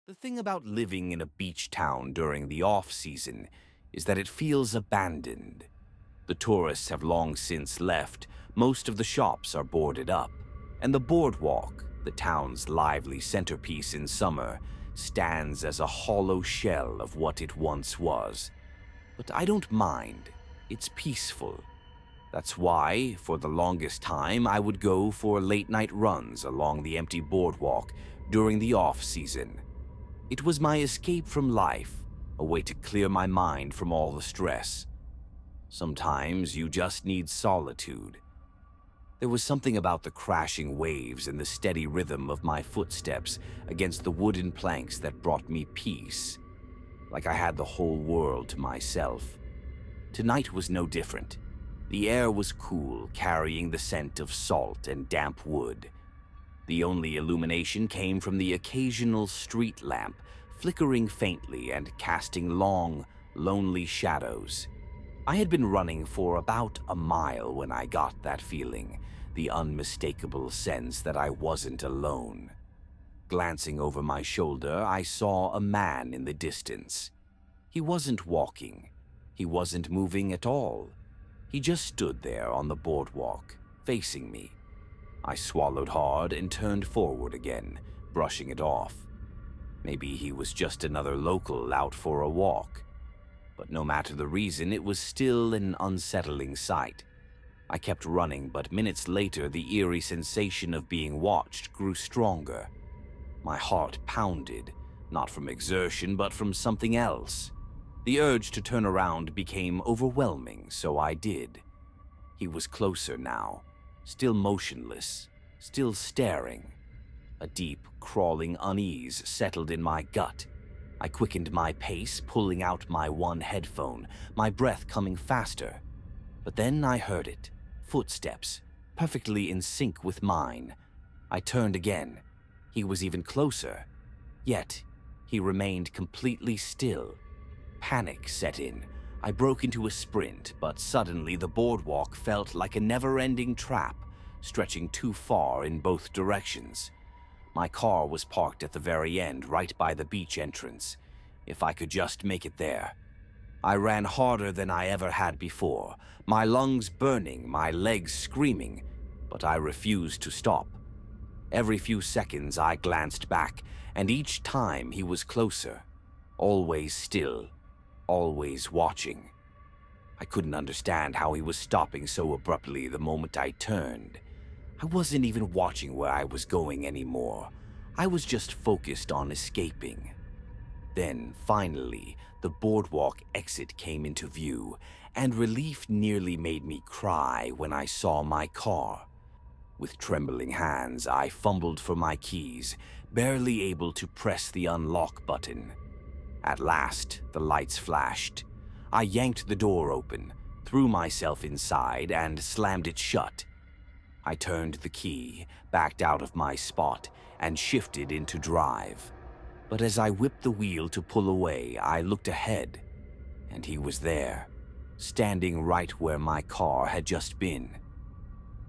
The thing about living in a beach town during the off-season is that it feels abandoned. The tourists have long since left, most of the shops are boarded up, and the boardwalk, the town's lively centerpiece in summer, stands as a hollow shell of what it once was. But I don't mind. It's peaceful. That's why, for the longest time, I would go for late-night runs along the empty boardwalk during the off-season. It was my escape from life, a way to clear my mind from all the stress. Sometimes you just need solitude. There was something about the crashing waves and the steady rhythm of my footsteps against the wooden planks that brought me peace, like I had the whole world to myself. Tonight was no different. The air was cool, carrying the scent of salt and damp wood. The only illumination came from the occasional street lamp, flickering faintly and casting long, lonely shadows. I had been running for about a mile when I got that feeling, the unmistakable sense that I wasn't alone. Glancing over my shoulder, I saw a man in the distance. He wasn't walking. He wasn't moving at all. He just stood there on the boardwalk, facing me. I swallowed hard and turned forward again, brushing it off. Maybe he was just another local out for a walk. But no matter the reason, it was still an unsettling sight. I kept running, but minutes later, the eerie sensation of being watched grew stronger. My heart pounded, not from exertion, but from something else. The urge to turn around became overwhelming, so I did. He was closer now, still motionless, still staring. A deep, crawling unease settled in my gut. I quickened my pace, pulling out my one headphone, my breath coming faster. But then I heard it. Footsteps, perfectly in sync with mine. I turned again. He was even closer. Yet, he remained completely still. Panic set in. I broke into a sprint, but suddenly the boardwalk felt like a never-ending trap, stretching too far in both directions. My car was parked at the very end, right by the beach entrance. If I could just make it there. I ran harder than I ever had before, my lungs burning, my legs screaming, but I refused to stop. Every few seconds I glanced back, and each time he was closer, always still, always watching. I couldn't understand how he was stopping so abruptly the moment I turned. I wasn't even watching where I was going anymore. I was just focused on escaping. Then, finally, the boardwalk exit came into view, and relief nearly made me cry when I saw my car. With trembling hands, I fumbled for my keys, barely able to press the unlock button. At last, the lights flashed. I yanked the door open, threw myself inside, and slammed it shut. I turned the key, backed out of my spot, and shifted into drive. But as I whipped the wheel to pull away, I looked ahead, and he was there, standing right where my car had just been.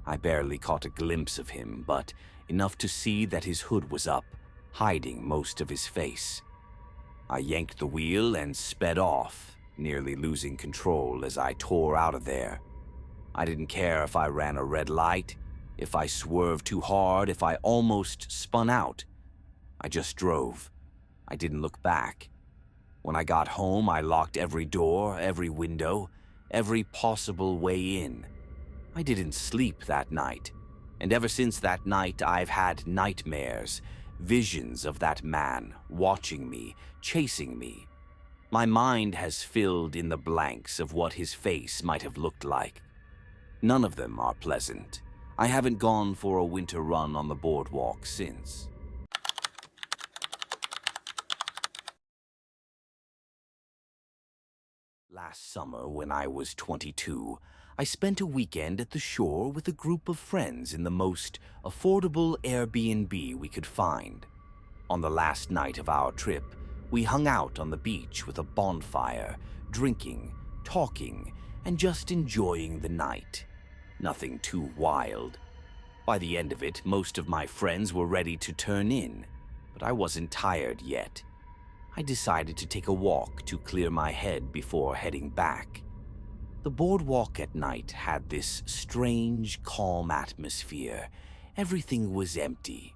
I barely caught a glimpse of him, but enough to see that his hood was up, hiding most of his face. I yanked the wheel and sped off, nearly losing control as I tore out of there. I didn't care if I ran a red light, if I swerved too hard, if I almost spun out. I just drove. I didn't look back. When I got home, I locked every door, every window, every possible way in. I didn't sleep that night, and ever since that night, I've had nightmares, visions of that man watching me, chasing me. My mind has filled in the blanks of what his face might have looked like. None of them are pleasant. I haven't gone for a winter run on the boardwalk since. Last summer, when I was 22, I spent a weekend at the shore with a group of friends in the most affordable Airbnb we could find. On the last night of our trip, we hung out on the beach with a bonfire, drinking, talking, and just enjoying the night. Nothing too wild. By the end of it, most of my friends were ready to turn in, but I wasn't tired yet. I decided to take a walk to clear my head before heading back. The boardwalk at night had this strange, calm atmosphere. Everything was empty.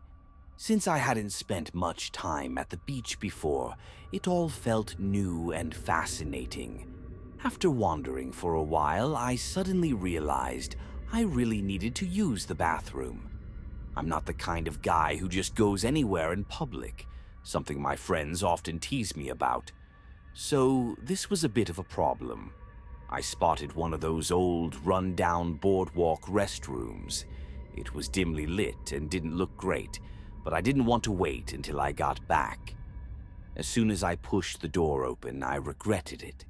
Since I hadn't spent much time at the beach before, it all felt new and fascinating. After wandering for a while, I suddenly realized I really needed to use the bathroom. I'm not the kind of guy who just goes anywhere in public, something my friends often tease me about. So this was a bit of a problem. I spotted one of those old, run-down boardwalk restrooms. It was dimly lit and didn't look great, but I didn't want to wait until I got back. As soon as I pushed the door open, I regretted it.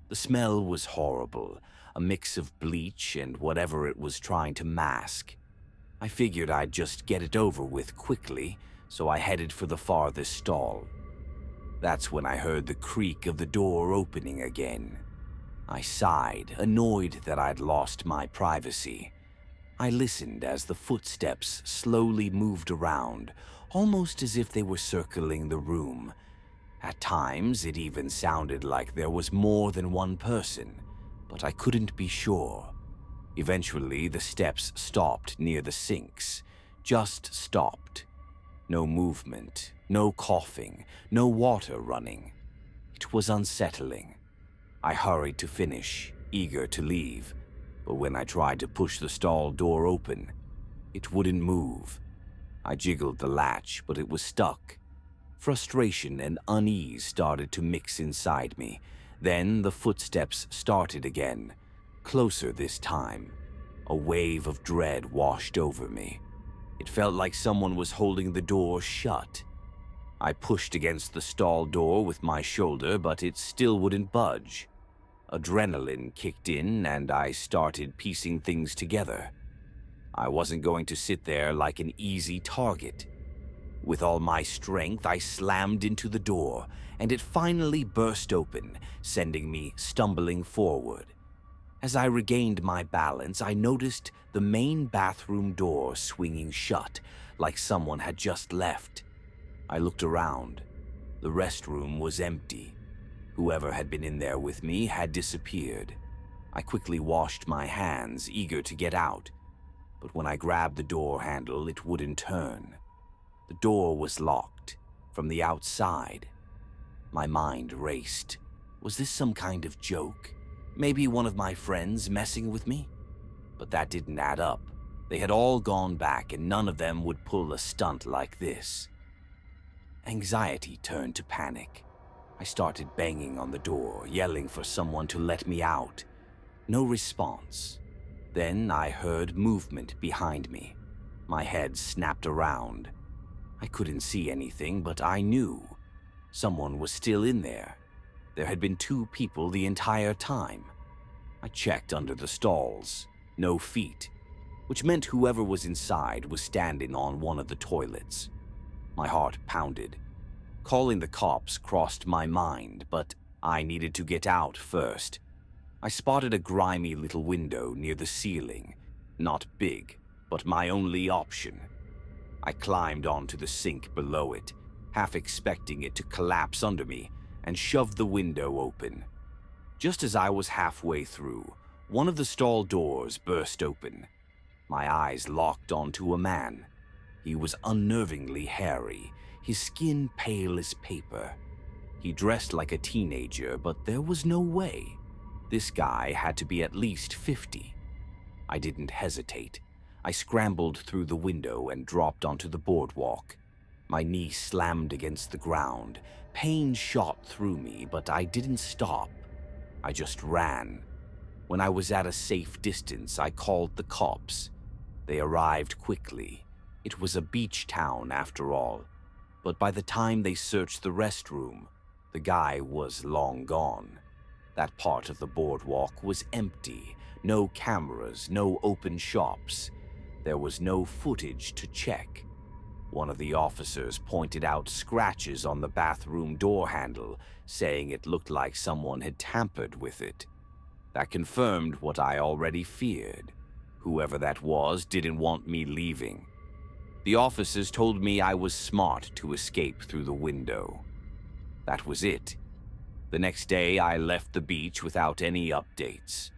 The smell was horrible, a mix of bleach and whatever it was trying to mask. I figured I'd just get it over with quickly, so I headed for the farthest stall. That's when I heard the creak of the door opening again. I sighed, annoyed that I'd lost my privacy. I listened as the footsteps slowly moved around, almost as if they were circling the room. At times, it even sounded like there was more than one person, but I couldn't be sure. Eventually, the steps stopped near the sinks. Just stopped. No movement, no coughing, no water running. It was unsettling. I hurried to finish, eager to leave, but when I tried to push the stall door open, it wouldn't move. I jiggled the latch, but it was stuck. Frustration and unease started to mix inside me. Then the footsteps started again, closer this time. A wave of dread washed over me. It felt like someone was holding the door shut. I pushed against the stall door with my shoulder, but it still wouldn't budge. Adrenaline kicked in, and I started piecing things together. I wasn't going to sit there like an easy target. With all my strength, I slammed into the door, and it finally burst open, sending me stumbling forward. As I regained my balance, I noticed the main bathroom door swinging shut, like someone had just left. I looked around. The restroom was empty. Whoever had been in there with me had disappeared. I quickly washed my hands, eager to get out. But when I grabbed the door handle, it wouldn't turn. The door was locked from the outside. My mind raced. Was this some kind of joke? Maybe one of my friends messing with me? But that didn't add up. They had all gone back, and none of them would pull a stunt like this. Anxiety turned to panic. I started banging on the door, yelling for someone to let me out. No response. Then I heard movement behind me. My head snapped around. I couldn't see anything, but I knew someone was still in there. There had been 2 people the entire time. I checked under the stalls. No feet, which meant whoever was inside was standing on one of the toilets. My heart pounded. Calling the cops crossed my mind, but I needed to get out first. I spotted a grimy little window near the ceiling. Not big, but my only option. I climbed onto the sink below it, half expecting it to collapse under me, and shoved the window open. Just as I was halfway through, one of the stall doors burst open. My eyes locked onto a man. He was unnervingly hairy, his skin pale as paper. He dressed like a teenager, but there was no way. This guy had to be at least 50. I didn't hesitate. I scrambled through the window and dropped onto the boardwalk. My knee slammed against the ground. Pain shot through me, but I didn't stop. I just ran. When I was at a safe distance, I called the cops. They arrived quickly. It was a beach town after all. But by the time they searched the restroom, the guy was long gone. That part of the boardwalk was empty. No cameras, no open shops. There was no footage to check. One of the officers pointed out scratches on the bathroom door handle, saying it looked like someone had tampered with it. That confirmed what I already feared. Whoever that was didn't want me leaving. The officers told me I was smart to escape through the window. That was it. The next day, I left the beach without any updates.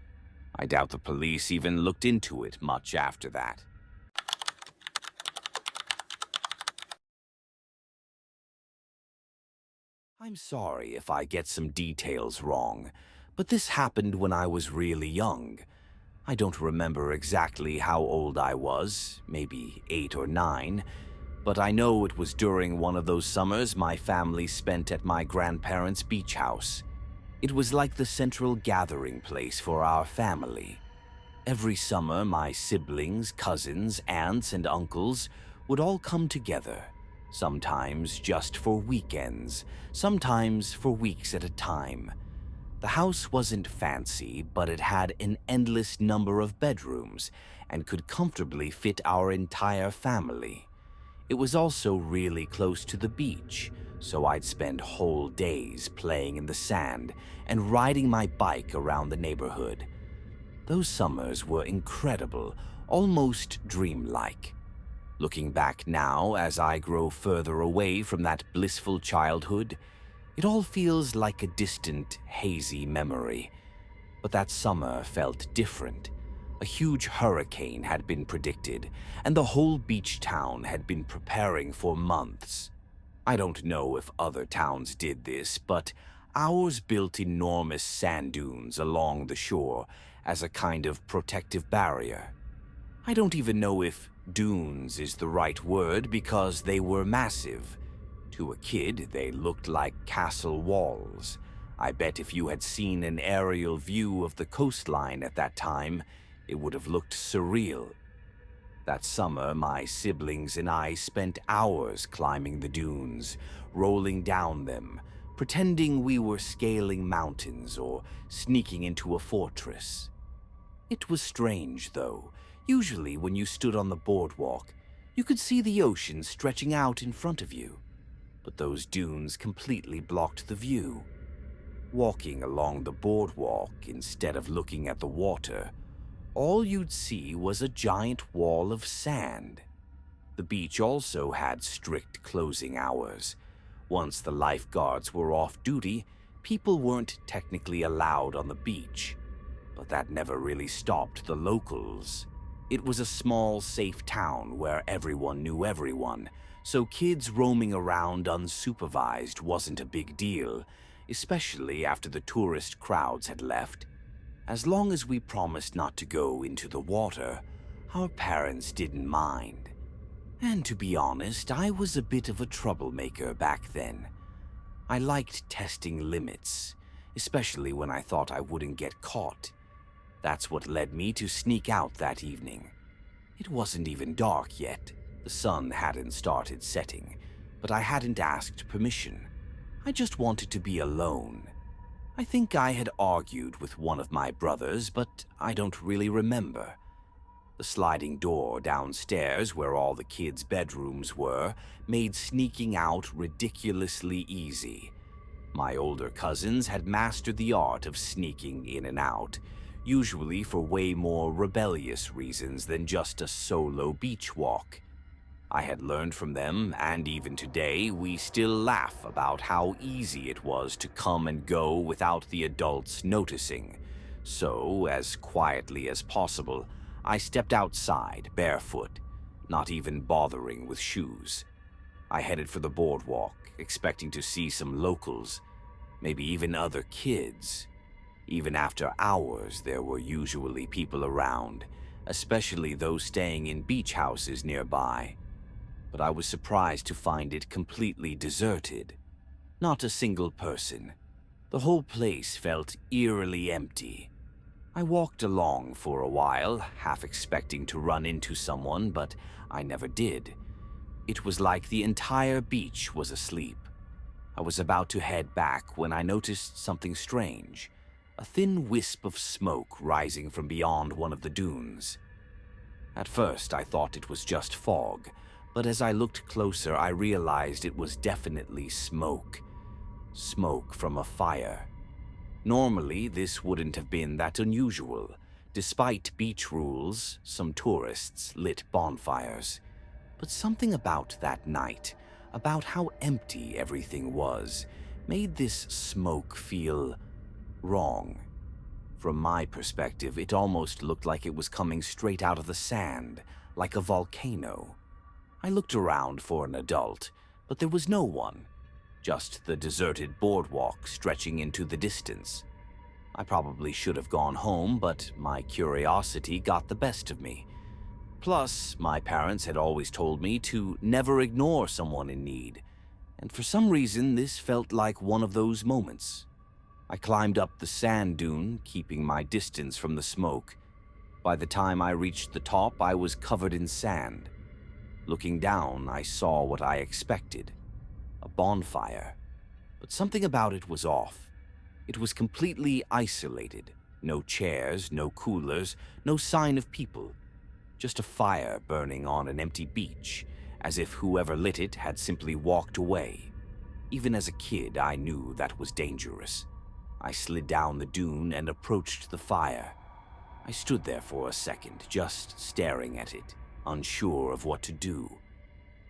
I doubt the police even looked into it much after that. I'm sorry if I get some details wrong, but this happened when I was really young. I don't remember exactly how old I was, maybe 8 or 9, but I know it was during one of those summers my family spent at my grandparents' beach house. It was like the central gathering place for our family. Every summer, my siblings, cousins, aunts, and uncles would all come together, sometimes just for weekends, sometimes for weeks at a time. The house wasn't fancy, but it had an endless number of bedrooms and could comfortably fit our entire family. It was also really close to the beach, so I'd spend whole days playing in the sand and riding my bike around the neighborhood. Those summers were incredible, almost dreamlike. Looking back now as I grow further away from that blissful childhood, it all feels like a distant, hazy memory. But that summer felt different. A huge hurricane had been predicted, and the whole beach town had been preparing for months. I don't know if other towns did this, but ours built enormous sand dunes along the shore as a kind of protective barrier. I don't even know if dunes is the right word because they were massive. To a kid, they looked like castle walls. I bet if you had seen an aerial view of the coastline at that time, it would have looked surreal. That summer, my siblings and I spent hours climbing the dunes, rolling down them, pretending we were scaling mountains or sneaking into a fortress. It was strange, though. Usually, when you stood on the boardwalk, you could see the ocean stretching out in front of you. But those dunes completely blocked the view. Walking along the boardwalk instead of looking at the water, all you'd see was a giant wall of sand. The beach also had strict closing hours. Once the lifeguards were off duty, people weren't technically allowed on the beach. But that never really stopped the locals. It was a small, safe town where everyone knew everyone, so kids roaming around unsupervised wasn't a big deal, especially after the tourist crowds had left. As long as we promised not to go into the water, our parents didn't mind. And to be honest, I was a bit of a troublemaker back then. I liked testing limits, especially when I thought I wouldn't get caught. That's what led me to sneak out that evening. It wasn't even dark yet. The sun hadn't started setting, but I hadn't asked permission. I just wanted to be alone. I think I had argued with one of my brothers, but I don't really remember. The sliding door downstairs, where all the kids' bedrooms were, made sneaking out ridiculously easy. My older cousins had mastered the art of sneaking in and out, usually for way more rebellious reasons than just a solo beach walk. I had learned from them, and even today, we still laugh about how easy it was to come and go without the adults noticing. So, as quietly as possible, I stepped outside, barefoot, not even bothering with shoes. I headed for the boardwalk, expecting to see some locals, maybe even other kids. Even after hours, there were usually people around, especially those staying in beach houses nearby. But I was surprised to find it completely deserted. Not a single person. The whole place felt eerily empty. I walked along for a while, half expecting to run into someone, but I never did. It was like the entire beach was asleep. I was about to head back when I noticed something strange. A thin wisp of smoke rising from beyond one of the dunes. At first, I thought it was just fog, but as I looked closer, I realized it was definitely smoke. Smoke from a fire. Normally, this wouldn't have been that unusual. Despite beach rules, some tourists lit bonfires. But something about that night, about how empty everything was, made this smoke feel wrong. From my perspective, it almost looked like it was coming straight out of the sand, like a volcano. I looked around for an adult, but there was no one, just the deserted boardwalk stretching into the distance. I probably should have gone home, but my curiosity got the best of me. Plus, my parents had always told me to never ignore someone in need, and for some reason this felt like one of those moments. I climbed up the sand dune, keeping my distance from the smoke. By the time I reached the top, I was covered in sand. Looking down, I saw what I expected, a bonfire. But something about it was off. It was completely isolated. No chairs, no coolers, no sign of people. Just a fire burning on an empty beach, as if whoever lit it had simply walked away. Even as a kid, I knew that was dangerous. I slid down the dune and approached the fire. I stood there for a second, just staring at it, unsure of what to do.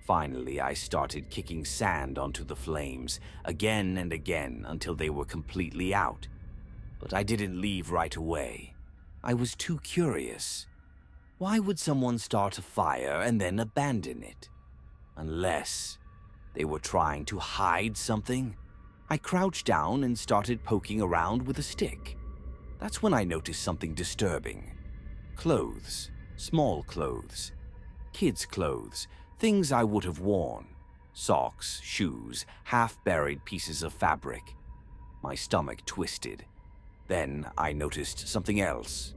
Finally, I started kicking sand onto the flames, again and again, until they were completely out. But I didn't leave right away. I was too curious. Why would someone start a fire and then abandon it? Unless they were trying to hide something? I crouched down and started poking around with a stick. That's when I noticed something disturbing. Clothes, small clothes, kids' clothes, things I would have worn. Socks, shoes, half-buried pieces of fabric. My stomach twisted. Then I noticed something else.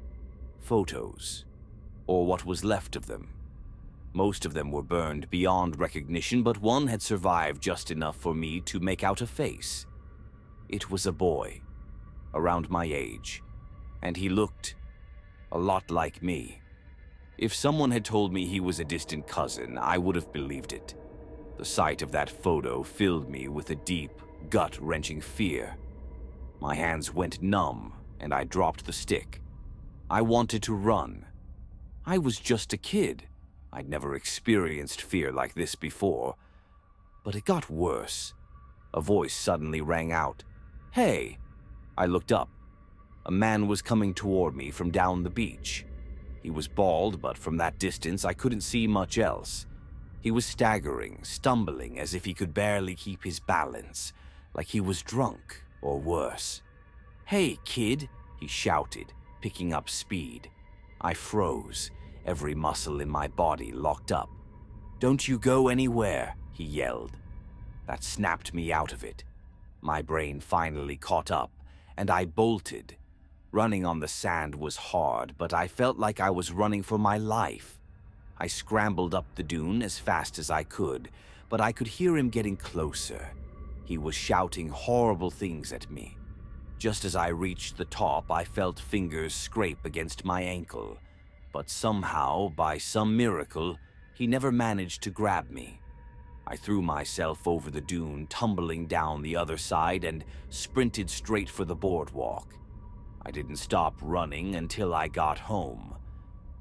Photos, or what was left of them. Most of them were burned beyond recognition, but one had survived just enough for me to make out a face. It was a boy, around my age, and he looked a lot like me. If someone had told me he was a distant cousin, I would have believed it. The sight of that photo filled me with a deep, gut-wrenching fear. My hands went numb, and I dropped the stick. I wanted to run. I was just a kid. I'd never experienced fear like this before. But it got worse. A voice suddenly rang out. "Hey!" I looked up. A man was coming toward me from down the beach. He was bald, but from that distance I couldn't see much else. He was staggering, stumbling as if he could barely keep his balance, like he was drunk or worse. "Hey, kid!" he shouted, picking up speed. I froze, every muscle in my body locked up. "Don't you go anywhere," he yelled. That snapped me out of it. My brain finally caught up, and I bolted. Running on the sand was hard, but I felt like I was running for my life. I scrambled up the dune as fast as I could, but I could hear him getting closer. He was shouting horrible things at me. Just as I reached the top, I felt fingers scrape against my ankle. But somehow, by some miracle, he never managed to grab me. I threw myself over the dune, tumbling down the other side, and sprinted straight for the boardwalk. I didn't stop running until I got home.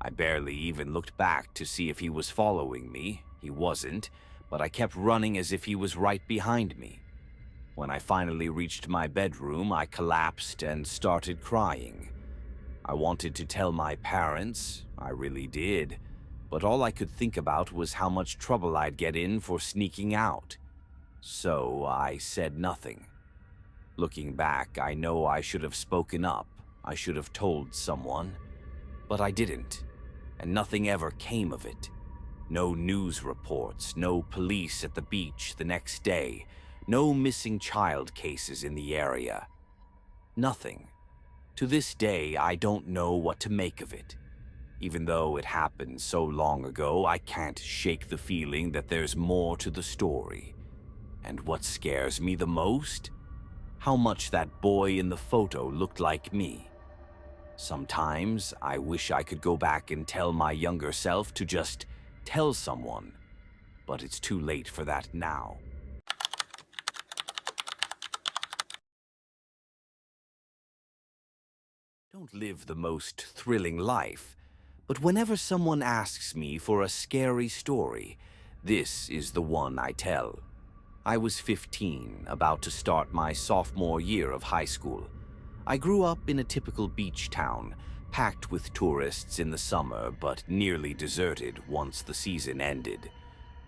I barely even looked back to see if he was following me. He wasn't, but I kept running as if he was right behind me. When I finally reached my bedroom, I collapsed and started crying. I wanted to tell my parents, I really did, but all I could think about was how much trouble I'd get in for sneaking out. So I said nothing. Looking back, I know I should have spoken up. I should have told someone. But I didn't, and nothing ever came of it. No news reports, no police at the beach the next day, no missing child cases in the area. Nothing. To this day, I don't know what to make of it. Even though it happened so long ago, I can't shake the feeling that there's more to the story. And what scares me the most? How much that boy in the photo looked like me. Sometimes I wish I could go back and tell my younger self to just tell someone, but it's too late for that now. Don't live the most thrilling life, but whenever someone asks me for a scary story, this is the one I tell. I was 15, about to start my sophomore year of high school. I grew up in a typical beach town, packed with tourists in the summer but nearly deserted once the season ended.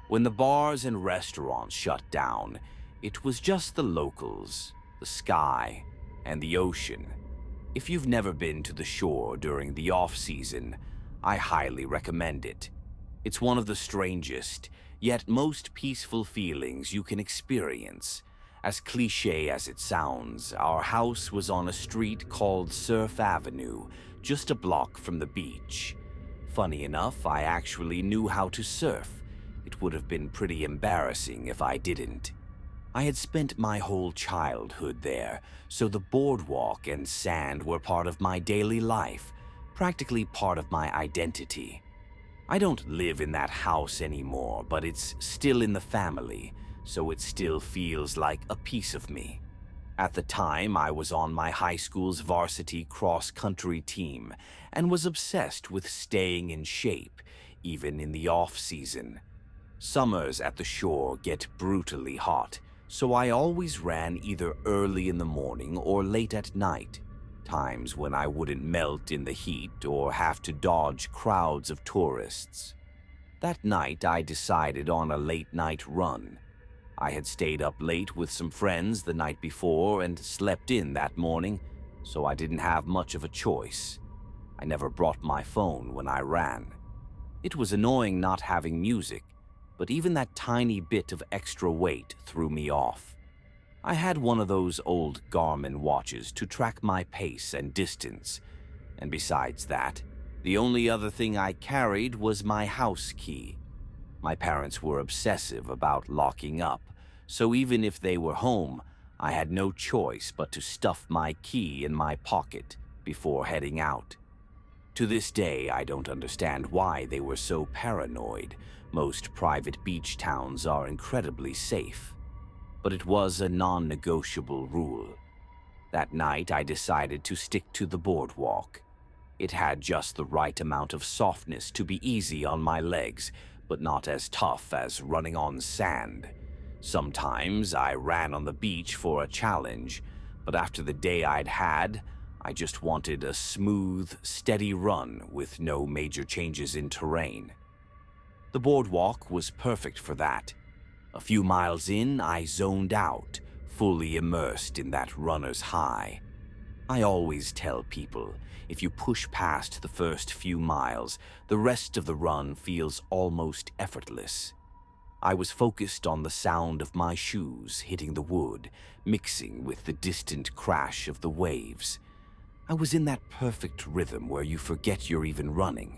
When the bars and restaurants shut down, it was just the locals, the sky, and the ocean. If you've never been to the shore during the off-season, I highly recommend it. It's one of the strangest, yet most peaceful feelings you can experience. As cliché as it sounds, our house was on a street called Surf Avenue, just a block from the beach. Funny enough, I actually knew how to surf. It would have been pretty embarrassing if I didn't. I had spent my whole childhood there, so the boardwalk and sand were part of my daily life, practically part of my identity. I don't live in that house anymore, but it's still in the family, so it still feels like a piece of me. At the time, I was on my high school's varsity cross-country team and was obsessed with staying in shape, even in the off-season. Summers at the shore get brutally hot, so I always ran either early in the morning or late at night, times when I wouldn't melt in the heat or have to dodge crowds of tourists. That night, I decided on a late-night run. I had stayed up late with some friends the night before and slept in that morning, so I didn't have much of a choice. I never brought my phone when I ran. It was annoying not having music, but even that tiny bit of extra weight threw me off. I had one of those old Garmin watches to track my pace and distance, and besides that, the only other thing I carried was my house key. My parents were obsessive about locking up, so even if they were home, I had no choice but to stuff my key in my pocket before heading out. To this day, I don't understand why they were so paranoid. Most private beach towns are incredibly safe. But it was a non-negotiable rule. That night, I decided to stick to the boardwalk. It had just the right amount of softness to be easy on my legs, but not as tough as running on sand. Sometimes I ran on the beach for a challenge, but after the day I'd had, I just wanted a smooth, steady run with no major changes in terrain. The boardwalk was perfect for that. A few miles in, I zoned out, fully immersed in that runner's high. I always tell people, if you push past the first few miles, the rest of the run feels almost effortless. I was focused on the sound of my shoes hitting the wood, mixing with the distant crash of the waves. I was in that perfect rhythm where you forget you're even running.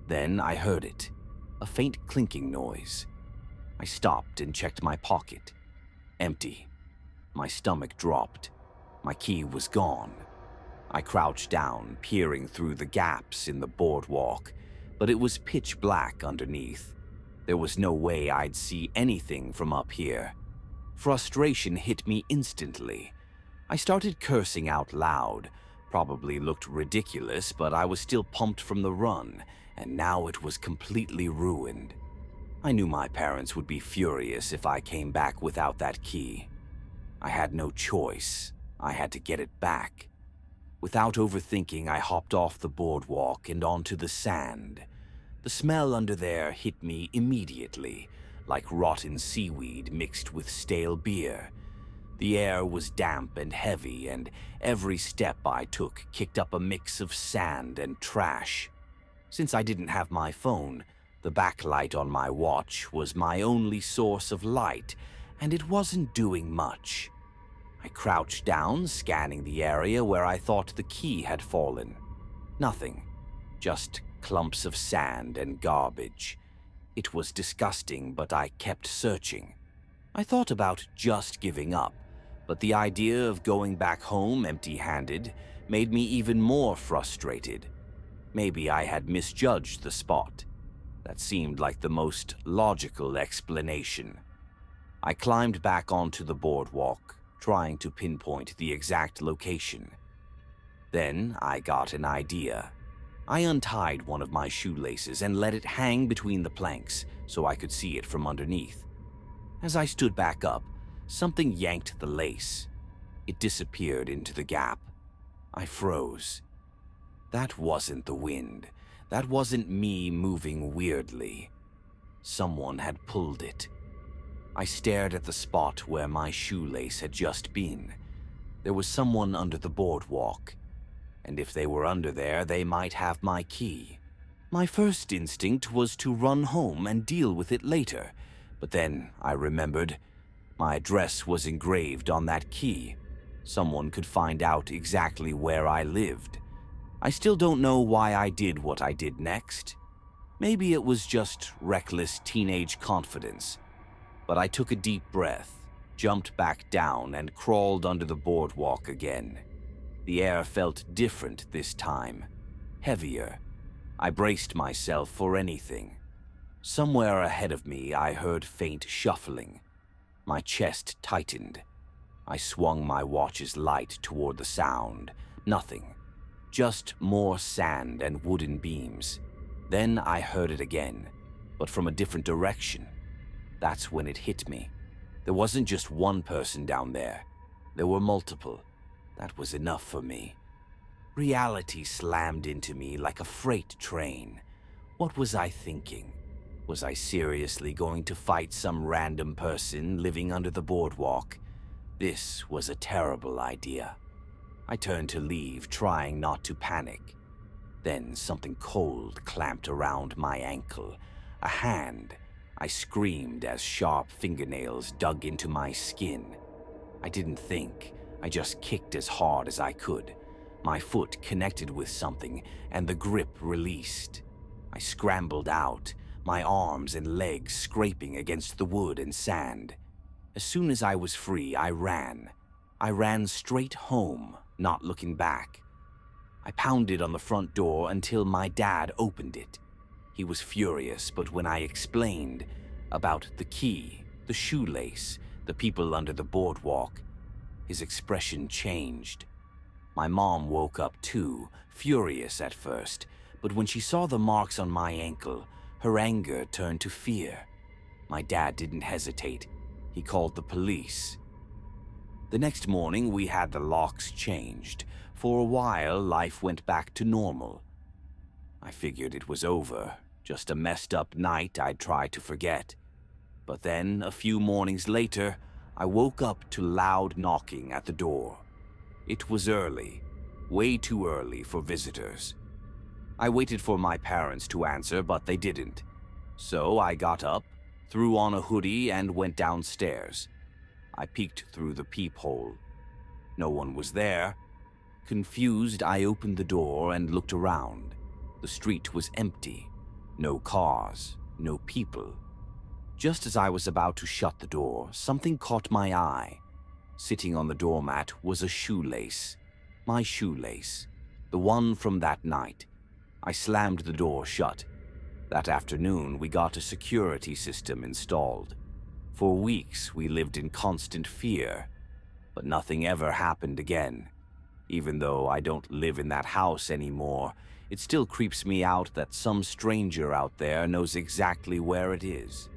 Then I heard it, a faint clinking noise. I stopped and checked my pocket. Empty. My stomach dropped. My key was gone. I crouched down, peering through the gaps in the boardwalk, but it was pitch black underneath. There was no way I'd see anything from up here. Frustration hit me instantly. I started cursing out loud. Probably looked ridiculous, but I was still pumped from the run, and now it was completely ruined. I knew my parents would be furious if I came back without that key. I had no choice. I had to get it back. Without overthinking, I hopped off the boardwalk and onto the sand. The smell under there hit me immediately, like rotten seaweed mixed with stale beer. The air was damp and heavy, and every step I took kicked up a mix of sand and trash. Since I didn't have my phone, the backlight on my watch was my only source of light, and it wasn't doing much. I crouched down, scanning the area where I thought the key had fallen. Nothing, just clumps of sand and garbage. It was disgusting, but I kept searching. I thought about just giving up, but the idea of going back home empty-handed made me even more frustrated. Maybe I had misjudged the spot. That seemed like the most logical explanation. I climbed back onto the boardwalk, trying to pinpoint the exact location. Then I got an idea. I untied one of my shoelaces and let it hang between the planks so I could see it from underneath. As I stood back up, Something yanked the lace. It disappeared into the gap. I froze. That wasn't the wind. That wasn't me moving weirdly. Someone had pulled it. I stared at the spot where my shoelace had just been. There was someone under the boardwalk, and if they were under there, they might have my key. My first instinct was to run home and deal with it later, but then I remembered my address was engraved on that key. Someone could find out exactly where I lived. I still don't know why I did what I did next. Maybe it was just reckless teenage confidence. But I took a deep breath, jumped back down, and crawled under the boardwalk again. The air felt different this time, heavier. I braced myself for anything. Somewhere ahead of me, I heard faint shuffling. My chest tightened. I swung my watch's light toward the sound. Nothing. Just more sand and wooden beams. Then I heard it again, but from a different direction. That's when it hit me. There wasn't just one person down there. There were multiple. That was enough for me. Reality slammed into me like a freight train. What was I thinking? Was I seriously going to fight some random person living under the boardwalk? This was a terrible idea. I turned to leave, trying not to panic. Then something cold clamped around my ankle. A hand. I screamed as sharp fingernails dug into my skin. I didn't think. I just kicked as hard as I could. My foot connected with something, and the grip released. I scrambled out, my arms and legs scraping against the wood and sand. As soon as I was free, I ran. I ran straight home, not looking back. I pounded on the front door until my dad opened it. He was furious, but when I explained about the key, the shoelace, the people under the boardwalk, his expression changed. My mom woke up too, furious at first, but when she saw the marks on my ankle, her anger turned to fear. My dad didn't hesitate. He called the police. The next morning, we had the locks changed. For a while, life went back to normal. I figured it was over, just a messed up night I'd try to forget. But then, a few mornings later, I woke up to loud knocking at the door. It was early, way too early for visitors. I waited for my parents to answer, but they didn't. So I got up, threw on a hoodie, and went downstairs. I peeked through the peephole. No one was there. Confused, I opened the door and looked around. The street was empty. No cars, no people. Just as I was about to shut the door, something caught my eye. Sitting on the doormat was a shoelace. My shoelace. The one from that night. I slammed the door shut. That afternoon, we got a security system installed. For weeks, we lived in constant fear. But nothing ever happened again. Even though I don't live in that house anymore, it still creeps me out that some stranger out there knows exactly where it is.